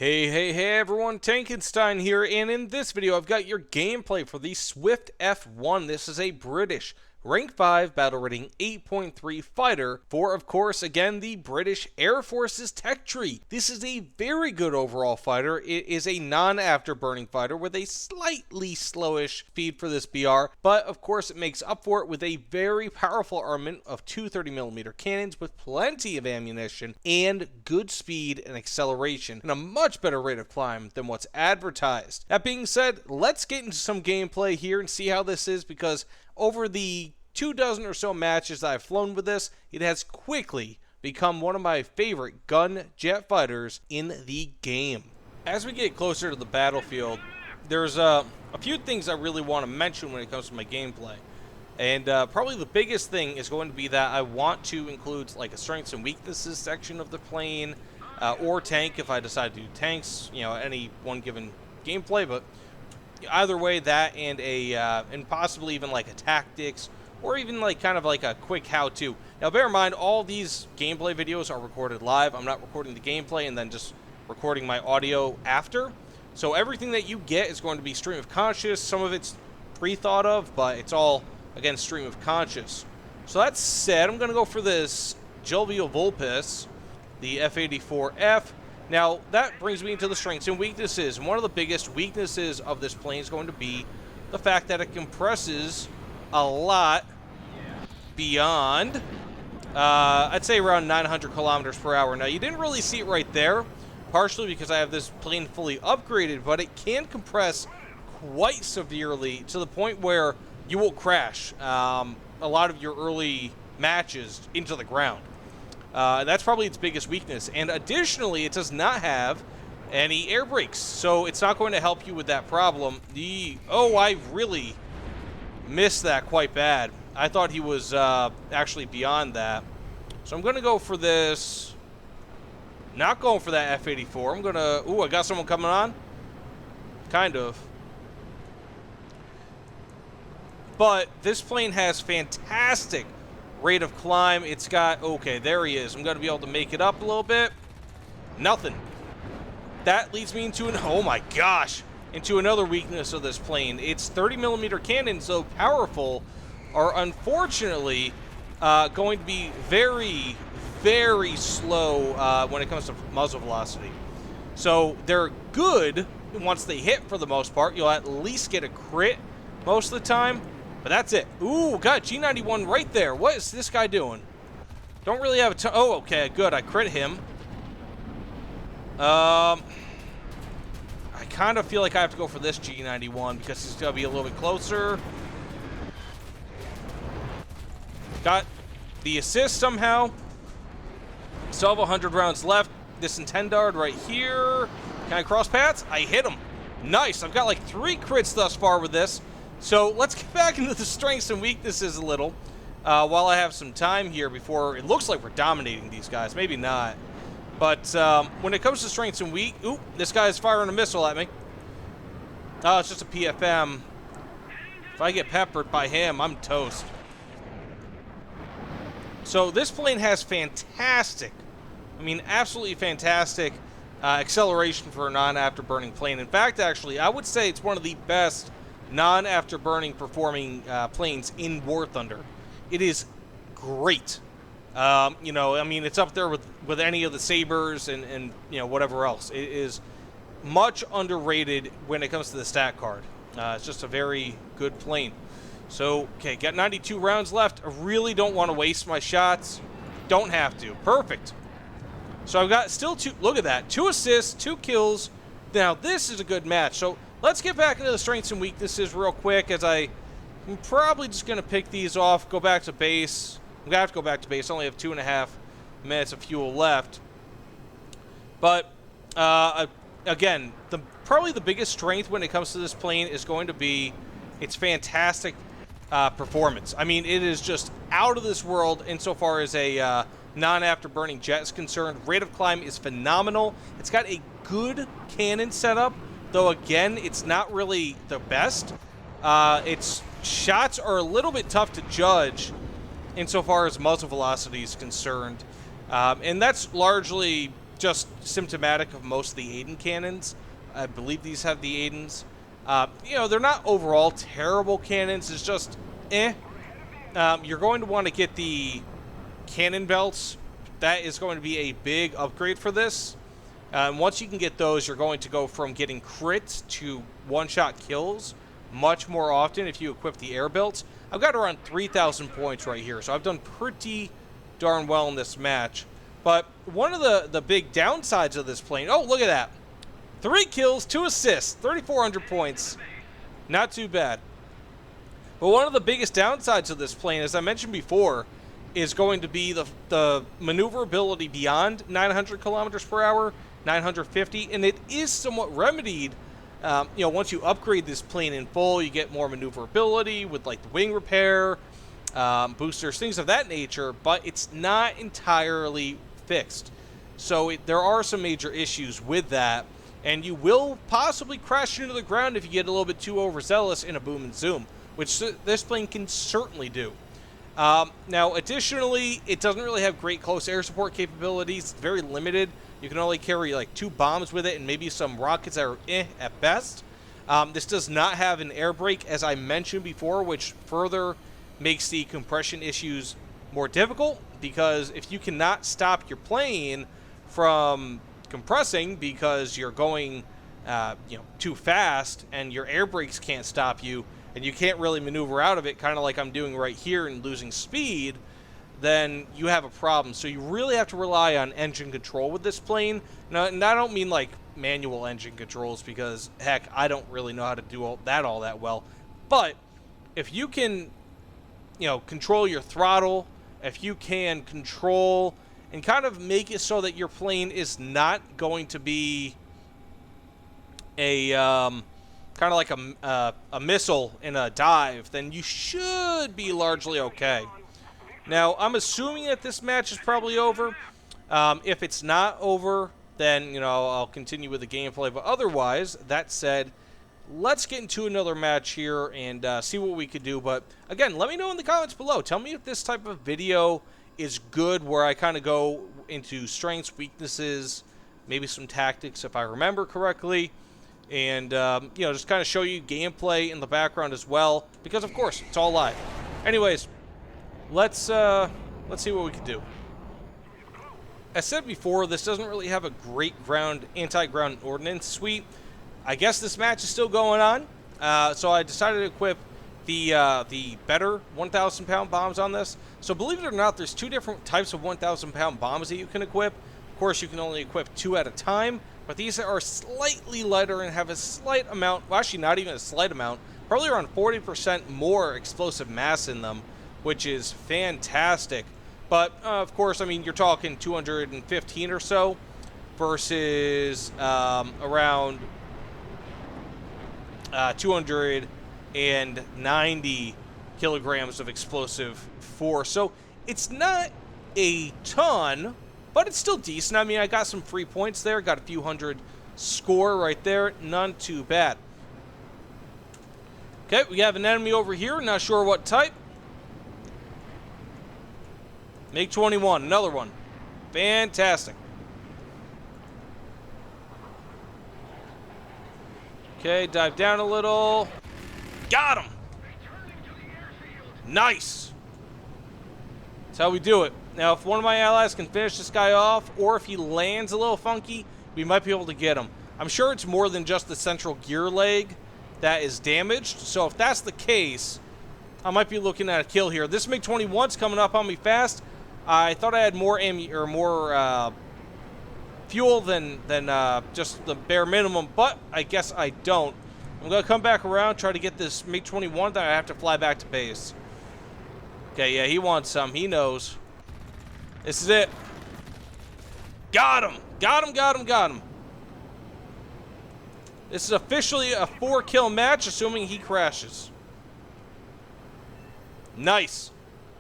Hey everyone, Tankenstein here, and in this video I've got your gameplay for the Swift F.1. This is a British Rank 5 battle rating 8.3 fighter for, of course, again, the British Air Force's tech tree. This is a very good overall fighter. It is a non-afterburning fighter with a slightly slowish speed for this BR, but of course it makes up for it with a very powerful armament of two 30mm cannons with plenty of ammunition and good speed and acceleration, and a much better rate of climb than what's advertised. That being said, let's get into some gameplay here and see how this is, because over the 24 or so matches that I've flown with this, it has quickly become one of my favorite gun jet fighters in the game. As we get closer to the battlefield, there's a few things I really want to mention when it comes to my gameplay. And probably the biggest thing is going to be that I want to include like a strengths and weaknesses section of the plane, or tank if I decide to do tanks, you know, any one given gameplay. But either way, that and and possibly even like a tactics, or even like kind of like a quick how-to. Now bear in mind, all these gameplay videos are recorded live. I'm not recording the gameplay and then just recording my audio after. So everything that you get is going to be stream of conscious. Some of it's pre-thought of, but it's all, again, stream of conscious. So that said, I'm going to go for this Jovial Vulpes, the F-84F. Now, that brings me into the strengths and weaknesses. And one of the biggest weaknesses of this plane is going to be the fact that it compresses a lot beyond, I'd say around 900 kilometers per hour. Now, you didn't really see it right there, partially because I have this plane fully upgraded, but it can compress quite severely to the point where you will crash a lot of your early matches into the ground. That's probably its biggest weakness. And additionally, it does not have any air brakes, so it's not going to help you with that problem. Oh, I really missed that quite bad. I thought he was actually beyond that. So I'm going to go for this. Not going for that F-84. I'm going to... Ooh, I got someone coming on. Kind of. But this plane has fantastic rate of climb. It's got... Okay, there he is. I'm going to be able to make it up a little bit. Nothing. That leads me into an... Oh my gosh. Into another weakness of this plane. Its 30mm cannons, though powerful, are unfortunately going to be very, very slow when it comes to muzzle velocity. So they're good once they hit for the most part. You'll at least get a crit most of the time. But that's it. Ooh, got G91 right there. What is this guy doing? Don't really have a ton. Oh, okay, good. I crit him. I kind of feel like I have to go for this G91 because he's going to be a little bit closer. Got the assist somehow. Still have 100 rounds left. This Intendard right here. Can I cross paths? I hit him. Nice. I've got like 3 crits thus far with this. So let's get back into the strengths and weaknesses a little while I have some time here before it looks like we're dominating these guys. Maybe not. But when it comes to strengths and weak... Ooh, this guy is firing a missile at me. Oh, it's just a PFM. If I get peppered by him, I'm toast. So this plane has fantastic, I mean absolutely fantastic acceleration for a non-afterburning plane. In fact, actually, I would say it's one of the best non-afterburning performing planes in War Thunder. It is great. You know, I mean, it's up there with any of the Sabres and you know, whatever else. It is much underrated when it comes to the stat card. It's just a very good plane. So, okay, got 92 rounds left. I really don't want to waste my shots. Don't have to. Perfect. So I've got still 2, look at that, 2 assists, 2 kills. Now, this is a good match. So let's get back into the strengths and weaknesses real quick, as I'm probably just going to pick these off, go back to base. I'm going to have to go back to base. I only have 2.5 minutes of fuel left. But, again, probably the biggest strength when it comes to this plane is going to be its fantastic performance. I mean, it is just out of this world insofar as a non-afterburning jet is concerned. Rate of climb is phenomenal. It's got a good cannon setup, though again, it's not really the best. Its shots are a little bit tough to judge insofar as muzzle velocity is concerned. And that's largely just symptomatic of most of the Aiden cannons. I believe these have the Aidens. You know, they're not overall terrible cannons. It's just, eh. You're going to want to get the cannon belts. That is going to be a big upgrade for this. And once you can get those, you're going to go from getting crits to one-shot kills much more often if you equip the air belts. I've got around 3,000 points right here, so I've done pretty darn well in this match. But one of the big downsides of this plane... Oh, look at that. 3 kills, 2 assists, 3,400 points. Not too bad. But one of the biggest downsides of this plane, as I mentioned before, is going to be the maneuverability beyond 900 kilometers per hour, 950, and it is somewhat remedied. You know, once you upgrade this plane in full, you get more maneuverability with like the wing repair, boosters, things of that nature, but it's not entirely fixed. So there are some major issues with that, and you will possibly crash into the ground if you get a little bit too overzealous in a boom and zoom, which this plane can certainly do. Now, additionally, it doesn't really have great close air support capabilities. It's very limited. You can only carry like 2 bombs with it and maybe some rockets that are at best. This does not have an air brake, as I mentioned before, which further makes the compression issues more difficult, because if you cannot stop your plane from compressing because you're going you know, too fast and your air brakes can't stop you and you can't really maneuver out of it, kind of like I'm doing right here and losing speed, then you have a problem. So you really have to rely on engine control with this plane. Now, and I don't mean like manual engine controls, because heck, I don't really know how to do all that well. But if you can, you know, control your throttle, if you can control and kind of make it so that your plane is not going to be a kind of like a missile in a dive, then you should be largely okay. Now, I'm assuming that this match is probably over. If it's not over, then, you know, I'll continue with the gameplay. But otherwise, that said, let's get into another match here and see what we could do. But again, let me know in the comments below. Tell me if this type of video is good, where I kind of go into strengths, weaknesses, maybe some tactics if I remember correctly. And, you know, just kind of show you gameplay in the background as well, because, of course, it's all live. Anyways, let's see what we can do. As said before, this doesn't really have a great anti-ground ordnance suite. I guess this match is still going on, so I decided to equip the better 1,000-pound bombs on this. So believe it or not, there's 2 different types of 1,000-pound bombs that you can equip. Of course, you can only equip 2 at a time, but these are slightly lighter and have a slight amount, well, actually not even a slight amount, probably around 40% more explosive mass in them, which is fantastic. But, of course, I mean, you're talking 215 or so versus around 290 kilograms of explosive force. So it's not a ton, but it's still decent. I mean, I got some free points there. Got a few hundred score right there. None too bad. Okay, we have an enemy over here. Not sure what type. MiG-21, another one. Fantastic. Okay, dive down a little. Got him! Nice! That's how we do it. Now, if one of my allies can finish this guy off, or if he lands a little funky, we might be able to get him. I'm sure it's more than just the central gear leg that is damaged, so if that's the case, I might be looking at a kill here. This MiG-21's coming up on me fast. I thought I had more fuel than just the bare minimum, but I guess I don't. I'm going to come back around, try to get this MiG-21, then I have to fly back to base. Okay, yeah, he wants some. He knows. This is it. Got him! Got him, got him, got him. This is officially a 4-kill match, assuming he crashes. Nice.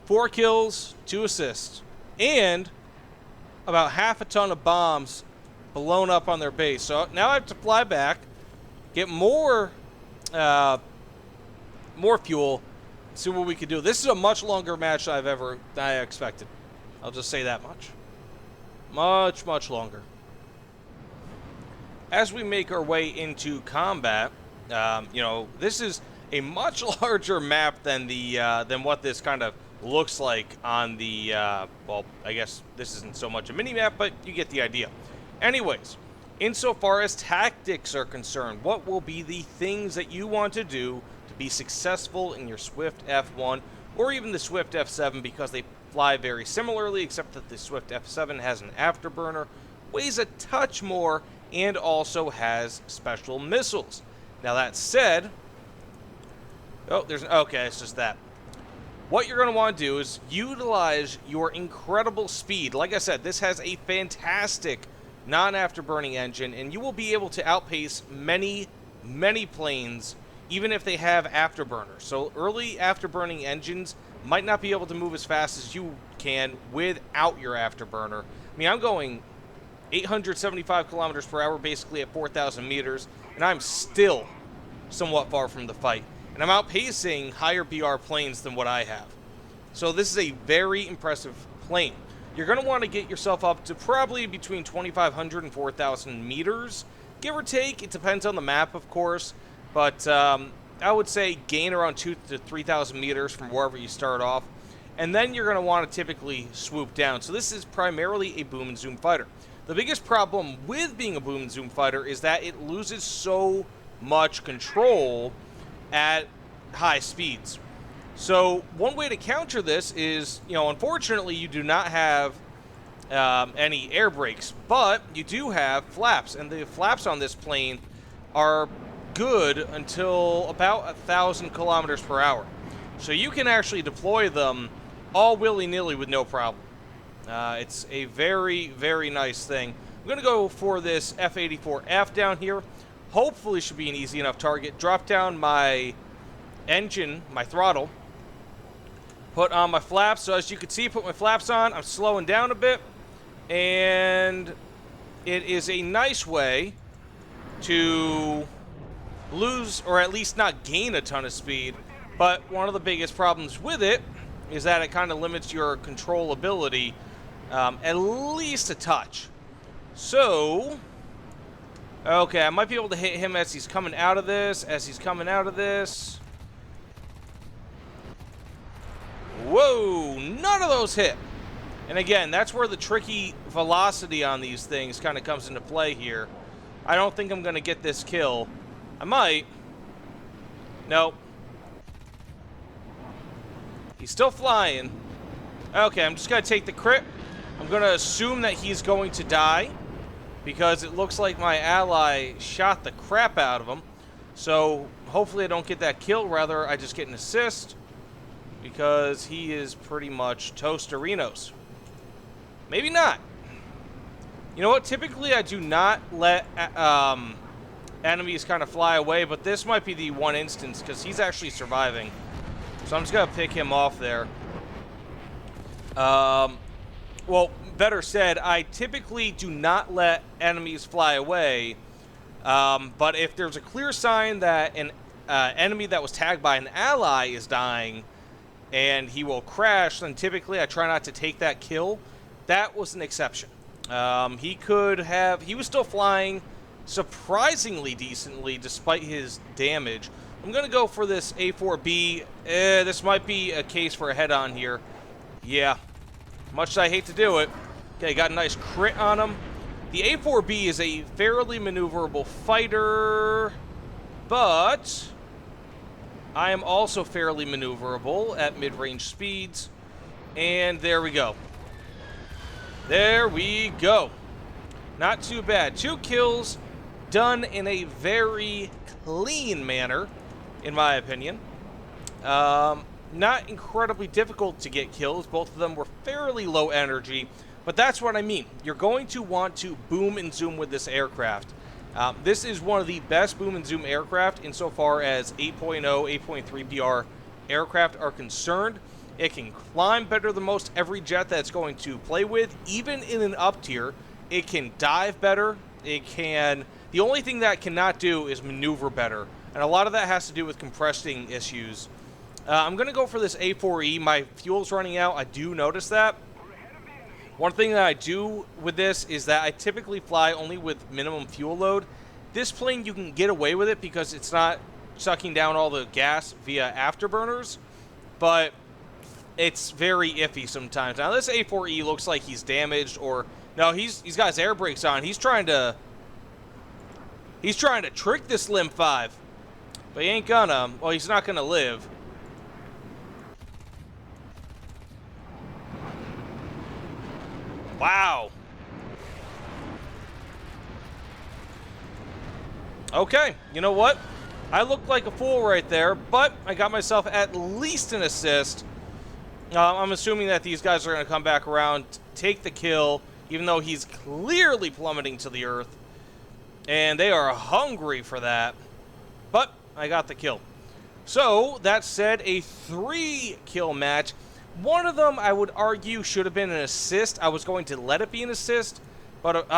4 kills, 2 assists. And about half a ton of bombs blown up on their base. So now I have to fly back, get more fuel, see what we can do. This is a much longer match than I expected. I'll just say that much. Much, much longer. as we make our way into combat, you know, this is a much larger map than the than what this kind of looks like on the well, I guess this isn't so much a mini map, but you get the idea. Anyways, insofar as tactics are concerned, what will be the things that you want to do to be successful in your Swift F1 or even the Swift F7, because they fly very similarly, except that the Swift F7 has an afterburner, weighs a touch more, and also has special missiles. Now that said, oh, okay, it's just that. What you're going to want to do is utilize your incredible speed. Like I said, this has a fantastic non-afterburning engine, and you will be able to outpace many, many planes, even if they have afterburners. So early afterburning engines might not be able to move as fast as you can without your afterburner. I mean, I'm going 875 kilometers per hour, basically at 4,000 meters, and I'm still somewhat far from the fight. And I'm outpacing higher BR planes than what I have. So this is a very impressive plane. You're going to want to get yourself up to probably between 2,500 and 4,000 meters, give or take. It depends on the map, of course, but I would say gain around 2,000 to 3,000 meters from wherever you start off. And then you're going to want to typically swoop down. So this is primarily a boom and zoom fighter. The biggest problem with being a boom and zoom fighter is that it loses so much control at high speeds. So one way to counter this is, you know, unfortunately you do not have any air brakes, but you do have flaps, and the flaps on this plane are good until about 1,000 kilometers per hour. So you can actually deploy them all willy-nilly with no problem. It's a very, very nice thing. I'm going to go for this F-84F down here. Hopefully should be an easy enough target. Drop down my engine, my throttle. Put on my flaps. So as you can see, put my flaps on. I'm slowing down a bit. And it is a nice way to lose, or at least not gain, a ton of speed. But one of the biggest problems with it is that it kind of limits your controllability at least a touch. So, okay, I might be able to hit him as he's coming out of this, Whoa, none of those hit. And again, that's where the tricky velocity on these things kind of comes into play here. I don't think I'm going to get this kill. I might. Nope. He's still flying. Okay, I'm just going to take the crit. I'm going to assume that he's going to die, because it looks like my ally shot the crap out of him. So hopefully I don't get that kill. Rather, I just get an assist, because he is pretty much toasterinos. Maybe not. You know what? Typically I do not let enemies kind of fly away, but this might be the one instance, because he's actually surviving. So I'm just going to pick him off there. Well, better said, I typically do not let enemies fly away, but if there's a clear sign that an enemy that was tagged by an ally is dying and he will crash, then typically I try not to take that kill. That was an exception. He was still flying surprisingly decently despite his damage. I'm going to go for this A4B. This might be a case for a head-on here. Yeah, much as I hate to do it. Okay, got a nice crit on him. The A4B is a fairly maneuverable fighter, but I am also fairly maneuverable at mid-range speeds. And there we go. There we go. Not too bad. 2 kills done in a very clean manner, in my opinion. Not incredibly difficult to get kills. Both of them were fairly low energy, but that's what I mean. You're going to want to boom and zoom with this aircraft. This is one of the best boom and zoom aircraft insofar as 8.0, 8.3 BR aircraft are concerned. It can climb better than most every jet that it's going to play with, even in an up tier. It can dive better. The only thing that it cannot do is maneuver better, and a lot of that has to do with compressing issues. I'm going to go for this A4E. My fuel's running out. I do notice that. One thing that I do with this is that I typically fly only with minimum fuel load. this plane you can get away with it because it's not sucking down all the gas via afterburners, but it's very iffy sometimes. Now this A4E looks like he's damaged, or no, he's got his air brakes on. He's trying to trick this Lim 5, but he ain't gonna. Well, he's not gonna live. Wow. Okay, you know what? I looked like a fool right there, but I got myself at least an assist. I'm assuming that these guys are going to come back around, take the kill, even though he's clearly plummeting to the earth. And they are hungry for that. But I got the kill. So, that said, a 3-kill match. One of them, I would argue, should have been an assist. I was going to let it be an assist. But,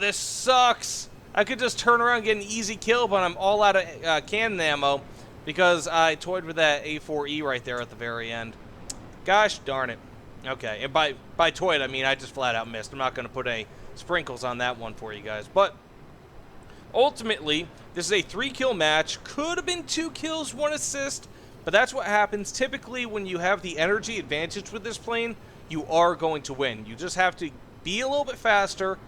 this sucks. I could just turn around and get an easy kill, but I'm all out of cannon ammo because I toyed with that A4E right there at the very end. Gosh darn it. Okay, and by toyed, I mean I just flat out missed. I'm not going to put any sprinkles on that one for you guys. But ultimately, this is a 3-kill match. Could have been 2 kills, 1 assist. But that's what happens typically when you have the energy advantage with this plane. You are going to win. You just have to be a little bit faster.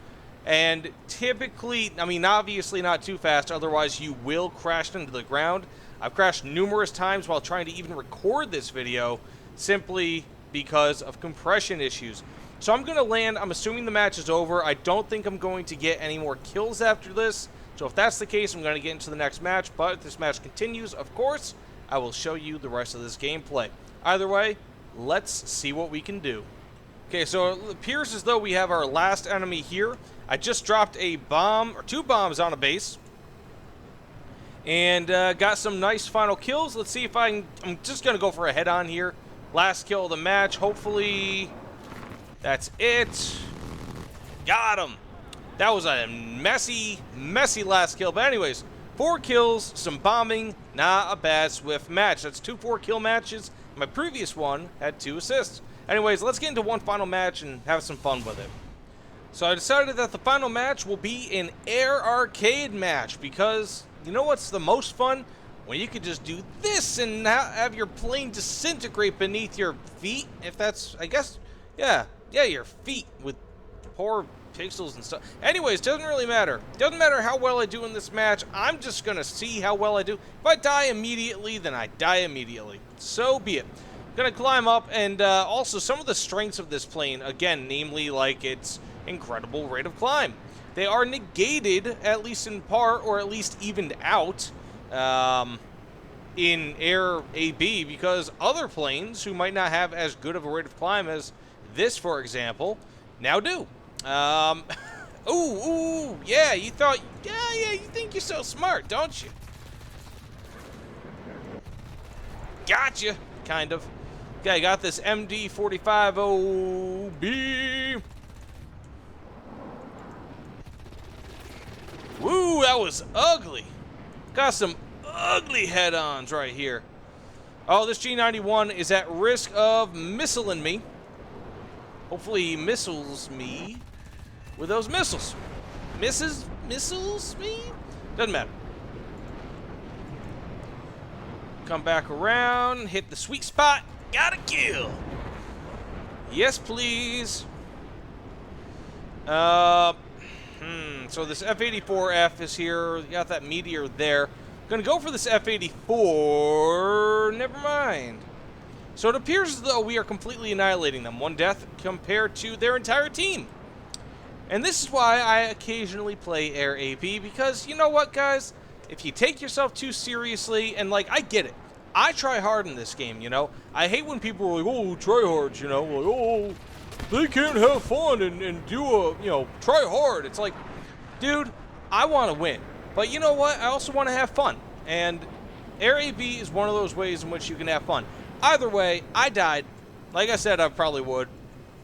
And typically, I mean, obviously not too fast, otherwise you will crash into the ground. I've crashed numerous times while trying to even record this video, simply because of compression issues. So I'm going to land, I'm assuming the match is over. I don't think I'm going to get any more kills after this. So if that's the case, I'm going to get into the next match. But if this match continues, of course, I will show you the rest of this gameplay. Either way, let's see what we can do. Okay, so it appears as though we have our last enemy here. I just dropped a bomb, or 2 bombs on a base. And got some nice final kills. Let's see if I can, I'm just going to go for a head-on here. Last kill of the match. Hopefully, that's it. Got him. That was a messy, messy last kill. But anyways, 4 kills, some bombing. Not a bad Swift match. That's 2 4-kill matches. My previous one had 2 assists. Anyways, let's get into one final match and have some fun with it. So I decided that the final match will be an air arcade match because you know what's the most fun? When you could just do this and have your plane disintegrate beneath your feet. If that's, I guess, yeah, your feet with poor pixels and stuff. Anyways, doesn't really matter. Doesn't matter how well I do in this match. I'm just going to see how well I do. If I die immediately, then I die immediately. So be it. Gonna climb up, and also some of the strengths of this plane, again, namely like its incredible rate of climb. They are negated, at least in part, or at least evened out in Air AB, because other planes who might not have as good of a rate of climb as this, for example, now do. Ooh, yeah, you thought, yeah, you think you're so smart, don't you? Gotcha, kind of. Okay, I got this MD-45OB. Woo, that was ugly. Got some ugly head-ons right here. Oh, this G91 is at risk of missiling me. Hopefully he missiles me with those missiles. Missiles me? Doesn't matter. Come back around, hit the sweet spot. Got a kill. Yes, please. So this F-84F is here. Got that meteor there. Gonna go for this F-84. Never mind. So it appears as though we are completely annihilating them. 1 death compared to their entire team. And this is why I occasionally play Air AP, because you know what, guys? If you take yourself too seriously, and like, I get it. I try hard in this game, you know? I hate when people are like, oh, tryhards, you know? Like, oh, they can't have fun and do a, you know, try hard. It's like, dude, I want to win. But you know what? I also want to have fun. And Air AB is one of those ways in which you can have fun. Either way, I died. Like I said, I probably would.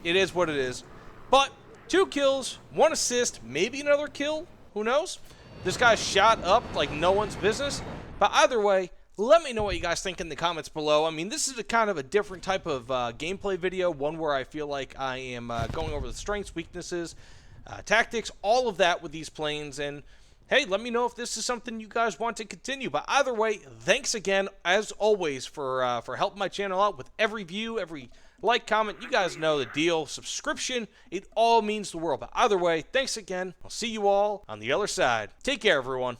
It is what it is. But 2 kills, 1 assist, maybe another kill. Who knows? This guy shot up like no one's business. But either way, let me know what you guys think in the comments below. I mean, this is a kind of a different type of gameplay video, one where I feel like I am going over the strengths, weaknesses, tactics, all of that with these planes. And Hey, let me know if this is something you guys want to continue. But either way, thanks again, as always, for helping my channel out with every view, every like, comment. You guys know the deal. Subscription, it all means the world. But either way, thanks again. I'll see you all on the other side. Take care, everyone.